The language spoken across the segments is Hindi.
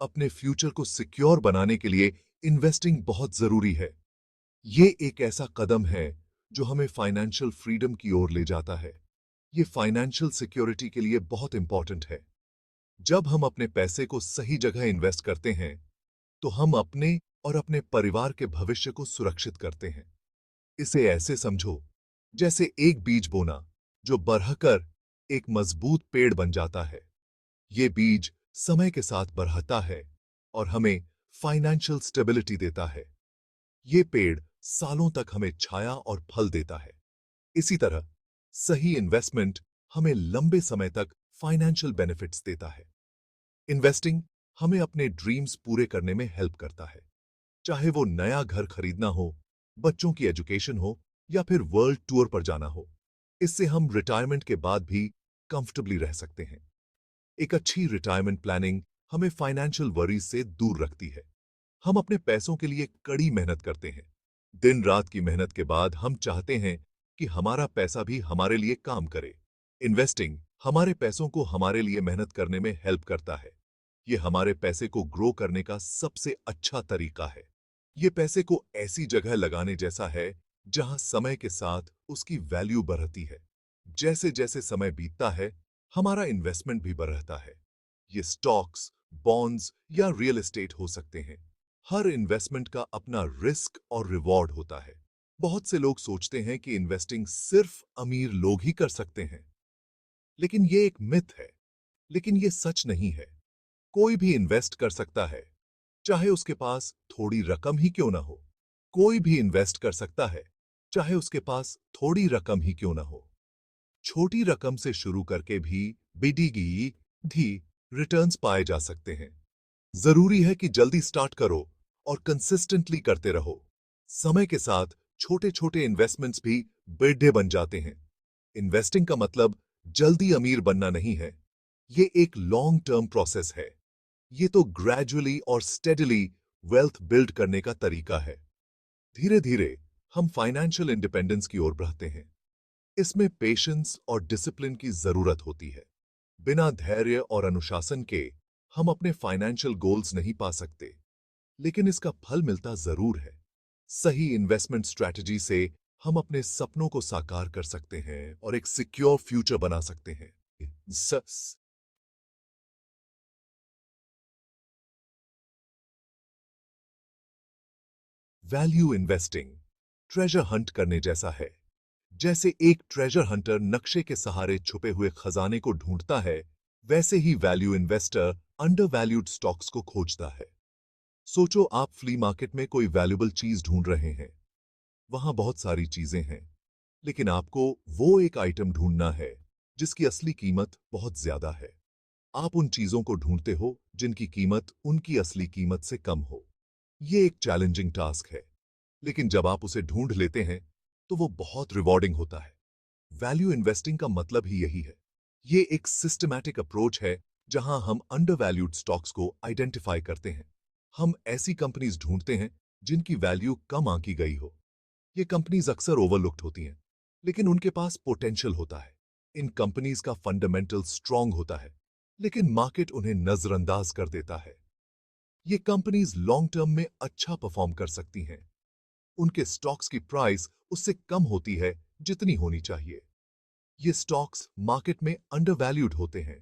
अपने फ्यूचर को सिक्योर बनाने के लिए इन्वेस्टिंग बहुत जरूरी है। ये एक ऐसा कदम है जो हमें फाइनेंशियल फ्रीडम की ओर ले जाता है। ये फाइनेंशियल सिक्योरिटी के लिए बहुत इंपॉर्टेंट है। जब हम अपने पैसे को सही जगह इन्वेस्ट करते हैं, तो हम अपने और अपने परिवार के भविष्य को सुरक्षित करते हैं। इसे ऐसे समझो जैसे एक बीज बोना जो बढ़कर एक मजबूत पेड़ बन जाता है। ये बीज समय के साथ बढ़ता है और हमें फाइनेंशियल स्टेबिलिटी देता है। ये पेड़ सालों तक हमें छाया और फल देता है। इसी तरह सही इन्वेस्टमेंट हमें लंबे समय तक फाइनेंशियल बेनिफिट्स देता है। इन्वेस्टिंग हमें अपने ड्रीम्स पूरे करने में हेल्प करता है, चाहे वो नया घर खरीदना हो, बच्चों की एजुकेशन हो या फिर वर्ल्ड टूर पर जाना हो। इससे हम रिटायरमेंट के बाद भी कंफर्टेबली रह सकते हैं। एक अच्छी रिटायरमेंट प्लानिंग हमें फाइनेंशियल वरीज से दूर रखती है। हम अपने पैसों के लिए कड़ी मेहनत करते हैं। दिन रात की मेहनत के बाद हम चाहते हैं कि हमारा पैसा भी हमारे लिए काम करे। इन्वेस्टिंग हमारे पैसों को हमारे लिए मेहनत करने में हेल्प करता है। ये हमारे पैसे को ग्रो करने का सबसे अच्छा तरीका है। ये पैसे को ऐसी जगह लगाने जैसा है जहां समय के साथ उसकी वैल्यू बढ़ती है। जैसे जैसे समय बीतता है, हमारा इन्वेस्टमेंट भी बढ़ता है। ये स्टॉक्स, बॉन्ड्स या रियल एस्टेट हो सकते हैं। हर इन्वेस्टमेंट का अपना रिस्क और रिवॉर्ड होता है। बहुत से लोग सोचते हैं कि इन्वेस्टिंग सिर्फ अमीर लोग ही कर सकते हैं, लेकिन ये एक मिथ है। लेकिन ये सच नहीं है। कोई भी इन्वेस्ट कर सकता है, चाहे उसके पास थोड़ी रकम ही क्यों ना हो। कोई भी इन्वेस्ट कर सकता है, चाहे उसके पास थोड़ी रकम ही क्यों ना हो। छोटी रकम से शुरू करके भी बिडिगी धी रिटर्न्स पाए जा सकते हैं। जरूरी है कि जल्दी स्टार्ट करो और कंसिस्टेंटली करते रहो। समय के साथ छोटे छोटे इन्वेस्टमेंट्स भी बड़े बन जाते हैं। इन्वेस्टिंग का मतलब जल्दी अमीर बनना नहीं है। ये एक लॉन्ग टर्म प्रोसेस है। ये तो ग्रेजुअली और स्टेडली वेल्थ बिल्ड करने का तरीका है। धीरे धीरे हम फाइनेंशियल इंडिपेंडेंस की ओर बढ़ते हैं। इसमें पेशेंस और डिसिप्लिन की जरूरत होती है। बिना धैर्य और अनुशासन के हम अपने फाइनेंशियल गोल्स नहीं पा सकते, लेकिन इसका फल मिलता जरूर है। सही इन्वेस्टमेंट स्ट्रैटेजी से हम अपने सपनों को साकार कर सकते हैं और एक सिक्योर फ्यूचर बना सकते हैं। वैल्यू इन्वेस्टिंग ट्रेजर हंट करने जैसा है। जैसे एक ट्रेजर हंटर नक्शे के सहारे छुपे हुए खजाने को ढूंढता है, वैसे ही वैल्यू इन्वेस्टर अंडरवैल्यूड स्टॉक्स को खोजता है। सोचो आप फ्ली मार्केट में कोई वैल्यूबल चीज ढूंढ रहे हैं। वहां बहुत सारी चीजें हैं, लेकिन आपको वो एक आइटम ढूंढना है जिसकी असली कीमत बहुत ज्यादा है। आप उन चीजों को ढूंढते हो जिनकी कीमत उनकी असली कीमत से कम हो। ये एक चैलेंजिंग टास्क है, लेकिन जब आप उसे ढूंढ लेते हैं तो वो बहुत रिवॉर्डिंग होता है। वैल्यू इन्वेस्टिंग का मतलब ही यही है। ये एक सिस्टमैटिक अप्रोच है जहां हम अंडरवैल्यूड स्टॉक्स को आइडेंटिफाई करते हैं। हम ऐसी कंपनीज ढूंढते हैं जिनकी वैल्यू कम आंकी गई हो। ये कंपनीज अक्सर ओवरलुक्ड होती हैं, लेकिन उनके पास पोटेंशियल होता है। इन कंपनीज का फंडामेंटल स्ट्रांग होता है, लेकिन मार्केट उन्हें नजरअंदाज कर देता है। ये कंपनीज लॉन्ग टर्म में अच्छा परफॉर्म कर सकती हैं। उनके स्टॉक्स की प्राइस उससे कम होती है जितनी होनी चाहिए। ये स्टॉक्स मार्केट में अंडरवैल्यूड होते हैं।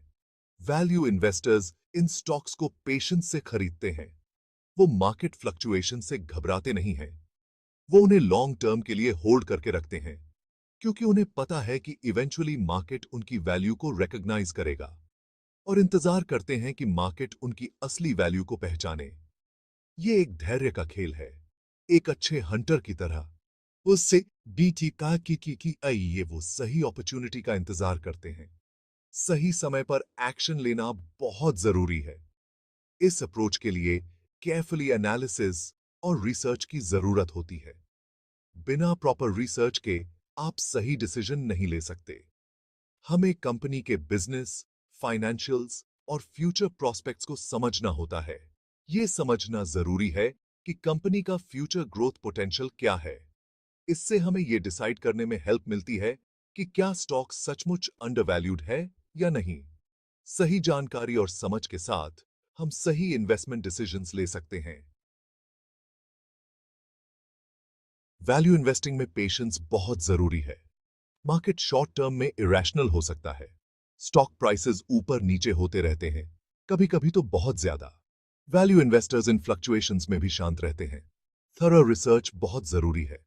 वैल्यू इन्वेस्टर्स इन स्टॉक्स को पेशेंस से खरीदते हैं। वो मार्केट फ्लक्चुएशन से घबराते नहीं हैं। वो उन्हें लॉन्ग टर्म के लिए होल्ड करके रखते हैं, क्योंकि उन्हें पता है कि इवेंचुअली मार्केट उनकी वैल्यू को रिकॉग्नाइज करेगा, और इंतजार करते हैं कि मार्केट उनकी असली वैल्यू को पहचाने। ये एक धैर्य का खेल है। एक अच्छे हंटर की तरह उससे बीटी का की आई ये वो सही अपॉर्चुनिटी का इंतजार करते हैं। सही समय पर एक्शन लेना बहुत जरूरी है। इस अप्रोच के लिए केयरफुली एनालिसिस और रिसर्च की जरूरत होती है। बिना प्रॉपर रिसर्च के आप सही डिसीजन नहीं ले सकते। हमें कंपनी के बिजनेस, फाइनेंशियल्स और फ्यूचर प्रोस्पेक्ट्स को समझना होता है। यह समझना जरूरी है कि कंपनी का फ्यूचर ग्रोथ पोटेंशियल क्या है। इससे हमें यह डिसाइड करने में हेल्प मिलती है कि क्या स्टॉक सचमुच अंडरवैल्यूड है या नहीं। सही जानकारी और समझ के साथ हम सही इन्वेस्टमेंट डिसीजंस ले सकते हैं। वैल्यू इन्वेस्टिंग में पेशेंस बहुत जरूरी है। मार्केट शॉर्ट टर्म में इरेशनल हो सकता है। स्टॉक प्राइसेस ऊपर नीचे होते रहते हैं, कभी कभी तो बहुत ज्यादा। वैल्यू इन्वेस्टर्स इन फ्लक्चुएशंस में भी शांत रहते हैं। थरो रिसर्च बहुत जरूरी है।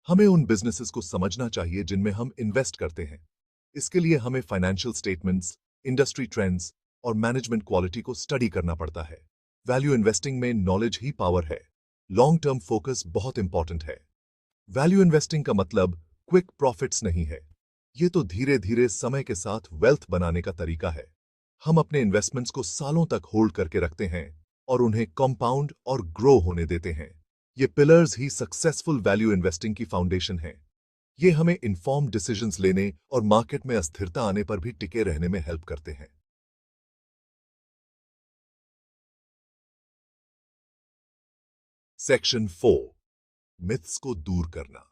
हमें उन बिजनेसेस को समझना चाहिए जिनमें हम इन्वेस्ट करते हैं। इसके लिए हमें फाइनेंशियल स्टेटमेंट्स, इंडस्ट्री ट्रेंड्स और मैनेजमेंट क्वालिटी को स्टडी करना पड़ता है। वैल्यू इन्वेस्टिंग में नॉलेज ही पावर है। लॉन्ग टर्म फोकस बहुत इंपॉर्टेंट है। वैल्यू इन्वेस्टिंग का मतलब क्विक प्रॉफिट्स नहीं है। ये तो धीरे धीरे समय के साथ वेल्थ बनाने का तरीका है। हम अपने इन्वेस्टमेंट्स को सालों तक होल्ड करके रखते हैं और उन्हें कंपाउंड और ग्रो होने देते हैं। ये पिलर्स ही सक्सेसफुल वैल्यू इन्वेस्टिंग की फाउंडेशन है। ये हमें इन्फॉर्म्ड डिसीजंस लेने और मार्केट में अस्थिरता आने पर भी टिके रहने में हेल्प करते हैं। सेक्शन 4, मिथ्स को दूर करना।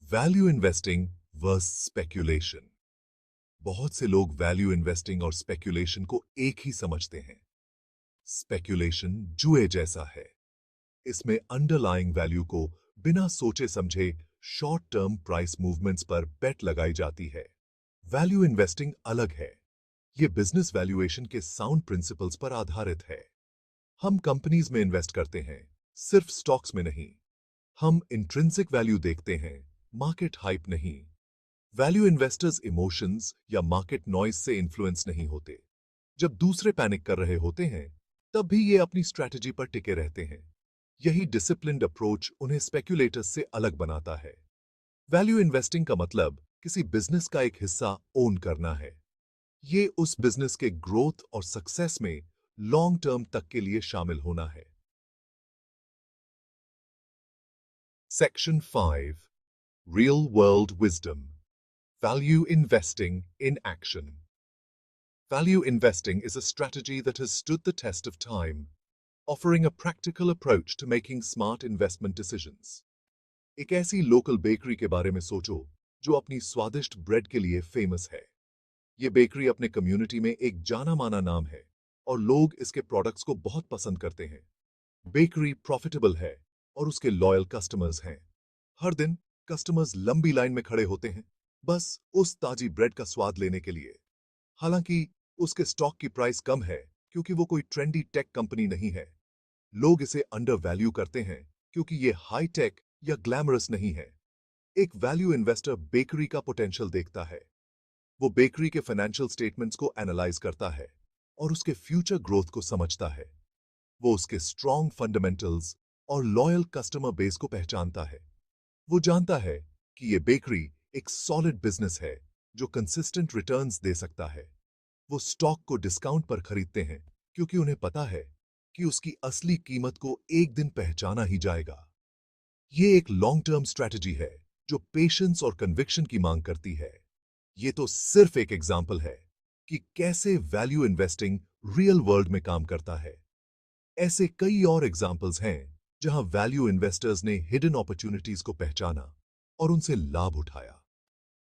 Value investing versus speculation. बहुत से लोग वैल्यू इन्वेस्टिंग और स्पेक्यूलेशन को एक ही समझते हैं। स्पेक्यूलेशन जुए जैसा है। इसमें अंडरलाइंग वैल्यू को बिना सोचे समझे शॉर्ट टर्म प्राइस मूवमेंट्स पर बेट लगाई जाती है। वैल्यू इन्वेस्टिंग अलग है। यह बिजनेस वैल्यूएशन के साउंड प्रिंसिपल्स पर आधारित है। हम कंपनीज में इन्वेस्ट करते हैं, सिर्फ स्टॉक्स में नहीं। हम इंट्रिंसिक वैल्यू देखते हैं, मार्केट हाइप नहीं। वैल्यू इन्वेस्टर्स इमोशंस या मार्केट नॉइज से इन्फ्लुएंस नहीं होते। जब दूसरे पैनिक कर रहे होते हैं, तब भी ये अपनी स्ट्रैटेजी पर टिके रहते हैं। यही डिसिप्लिन्ड अप्रोच उन्हें स्पेक्यूलेटर्स से अलग बनाता है। वैल्यू इन्वेस्टिंग का मतलब किसी बिजनेस का एक हिस्सा ओन करना है। ये उस बिजनेस के ग्रोथ और सक्सेस में लॉन्ग टर्म तक के लिए शामिल होना है। Section 5, real world wisdom. Value investing in action. Value investing is a strategy that has stood the test of time, offering a practical approach to making smart investment decisions. एक ऐसी लोकल बेकरी के बारे में सोचो जो अपनी स्वादिष्ट ब्रेड के लिए फेमस है। ये बेकरी अपने कम्युनिटी में एक जाना माना नाम है और लोग इसके प्रोडक्ट्स को बहुत पसंद करते हैं। बेकरी प्रॉफिटेबल है और उसके लॉयल कस्टमर्स हैं। हर दिन कस्टमर्स लंबी लाइन में खड़े होते हैं, बस उस ताजी ब्रेड का स्वाद लेने के लिए। हालांकि उसके स्टॉक की प्राइस कम है क्योंकि वो कोई ट्रेंडी टेक कंपनी नहीं है। लोग इसे अंडर वैल्यू करते हैं क्योंकि ये हाई टेक या ग्लैमरस नहीं है। एक वैल्यू इन्वेस्टर बेकरी का पोटेंशियल देखता है। वो बेकरी के फाइनेंशियल स्टेटमेंट्स को एनालाइज करता है और उसके फ्यूचर ग्रोथ को समझता है। वो उसके स्ट्रॉन्ग फंडामेंटल्स और लॉयल कस्टमर बेस को पहचानता है। वो जानता है कि ये बेकरी एक सॉलिड बिजनेस है जो कंसिस्टेंट रिटर्न्स दे सकता है। वो स्टॉक को डिस्काउंट पर खरीदते हैं क्योंकि उन्हें पता है कि उसकी असली कीमत को एक दिन पहचाना ही जाएगा। ये एक लॉन्ग टर्म स्ट्रैटेजी है जो पेशेंस और कन्विक्शन की मांग करती है। ये तो सिर्फ एक एग्जाम्पल है कि कैसे वैल्यू इन्वेस्टिंग रियल वर्ल्ड में काम करता है। ऐसे कई और एग्जाम्पल्स हैं जहां वैल्यू इन्वेस्टर्स ने हिडन अपॉर्चुनिटीज को पहचाना और उनसे लाभ उठाया।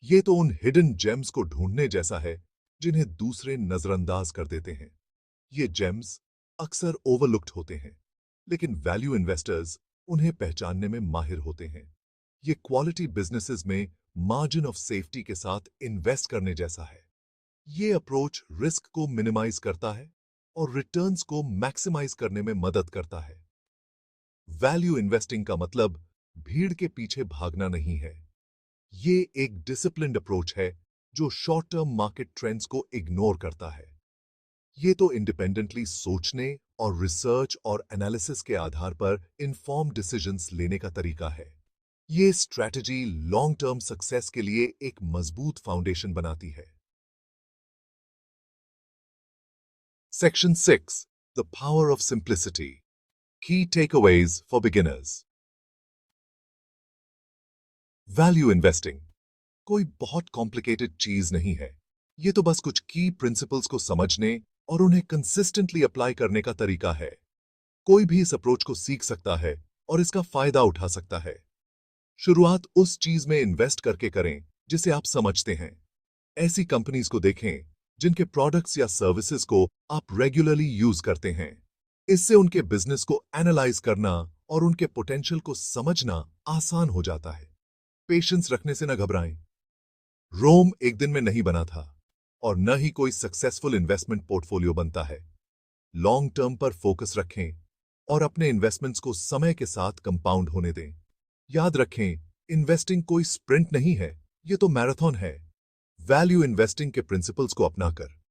ये तो उन हिडन जेम्स को ढूंढने जैसा है जिन्हें दूसरे नजरअंदाज कर देते हैं। ये जेम्स अक्सर ओवरलुक्ड होते हैं, लेकिन वैल्यू इन्वेस्टर्स उन्हें पहचानने में माहिर होते हैं। ये क्वालिटी बिजनेसेस में मार्जिन ऑफ सेफ्टी के साथ इन्वेस्ट करने जैसा है। ये अप्रोच रिस्क को मिनिमाइज करता है और रिटर्न्स को मैक्सिमाइज करने में मदद करता है। वैल्यू इन्वेस्टिंग का मतलब भीड़ के पीछे भागना नहीं है। ये एक डिसिप्लिन्ड अप्रोच है जो शॉर्ट टर्म मार्केट ट्रेंड्स को इग्नोर करता है। ये तो इंडिपेंडेंटली सोचने और रिसर्च और एनालिसिस के आधार पर इन्फॉर्म डिसीजंस लेने का तरीका है। ये स्ट्रैटेजी लॉन्ग टर्म सक्सेस के लिए एक मजबूत फाउंडेशन बनाती है। Section 6, the power of simplicity. Key takeaways for beginners. Value investing कोई बहुत कॉम्प्लिकेटेड चीज नहीं है। ये तो बस कुछ की प्रिंसिपल्स को समझने और उन्हें कंसिस्टेंटली अप्लाई करने का तरीका है। कोई भी इस अप्रोच को सीख सकता है और इसका फायदा उठा सकता है। शुरुआत उस चीज में इन्वेस्ट करके करें जिसे आप समझते हैं। ऐसी कंपनीज को देखें जिनके प्रोडक्ट्स या सर्विसेज को आप रेगुलरली यूज करते हैं। इससे उनके बिजनेस को एनालाइज करना और उनके पोटेंशियल को समझना आसान हो जाता है। पेशेंस रखने से न घबराएं। रोम एक दिन में नहीं बना था और न ही कोई सक्सेसफुल इन्वेस्टमेंट पोर्टफोलियो बनता है। लॉन्ग टर्म पर फोकस रखें और अपने इन्वेस्टमेंट्स को समय के साथ कंपाउंड होने दें। याद रखें, इन्वेस्टिंग कोई स्प्रिंट नहीं है, ये तो मैराथन है। वैल्यू इन्वेस्टिंग के प्रिंसिपल्स को अपनाकर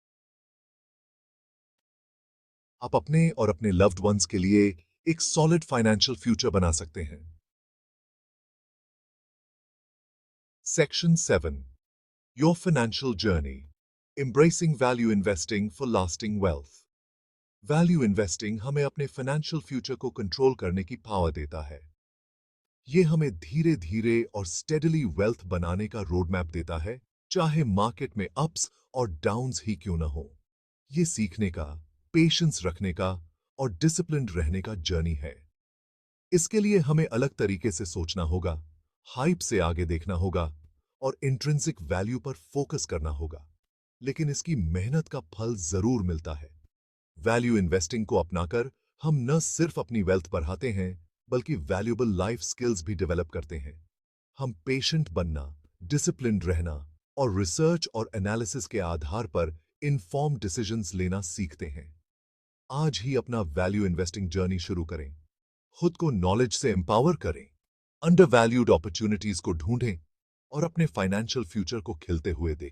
आप अपने और अपने लव्ड वंस के लिए एक सॉलिड फाइनेंशियल फ्यूचर बना सकते हैं। Section 7, your financial journey, embracing value investing for lasting wealth. Value investing हमें अपने फाइनेंशियल फ्यूचर को कंट्रोल करने की पावर देता है। ये हमें धीरे धीरे और स्टेडली वेल्थ बनाने का रोड मैप देता है, चाहे मार्केट में अप्स और डाउन्स ही क्यों न हो। ये सीखने का, पेशेंस रखने का और डिसिप्लिन्ड रहने का जर्नी है। इसके लिए हमें अलग तरीके से सोचना होगा, हाइप से आगे देखना होगा और इंट्रिंसिक वैल्यू पर फोकस करना होगा। लेकिन इसकी मेहनत का फल जरूर मिलता है। वैल्यू इन्वेस्टिंग को अपनाकर हम न सिर्फ अपनी वेल्थ बढ़ाते हैं, बल्कि वैल्यूएबल लाइफ स्किल्स भी डेवलप करते हैं। हम पेशेंट बनना, डिसिप्लिन्ड रहना और रिसर्च और एनालिसिस के आधार पर इन्फॉर्म्ड डिसीजंस लेना सीखते हैं। आज ही अपना वैल्यू इन्वेस्टिंग जर्नी शुरू करें। खुद को नॉलेज से एम्पावर करें, अंडर वैल्यूड अपॉर्चुनिटीज को ढूंढें और अपने फाइनेंशियल फ्यूचर को खिलते हुए देखें।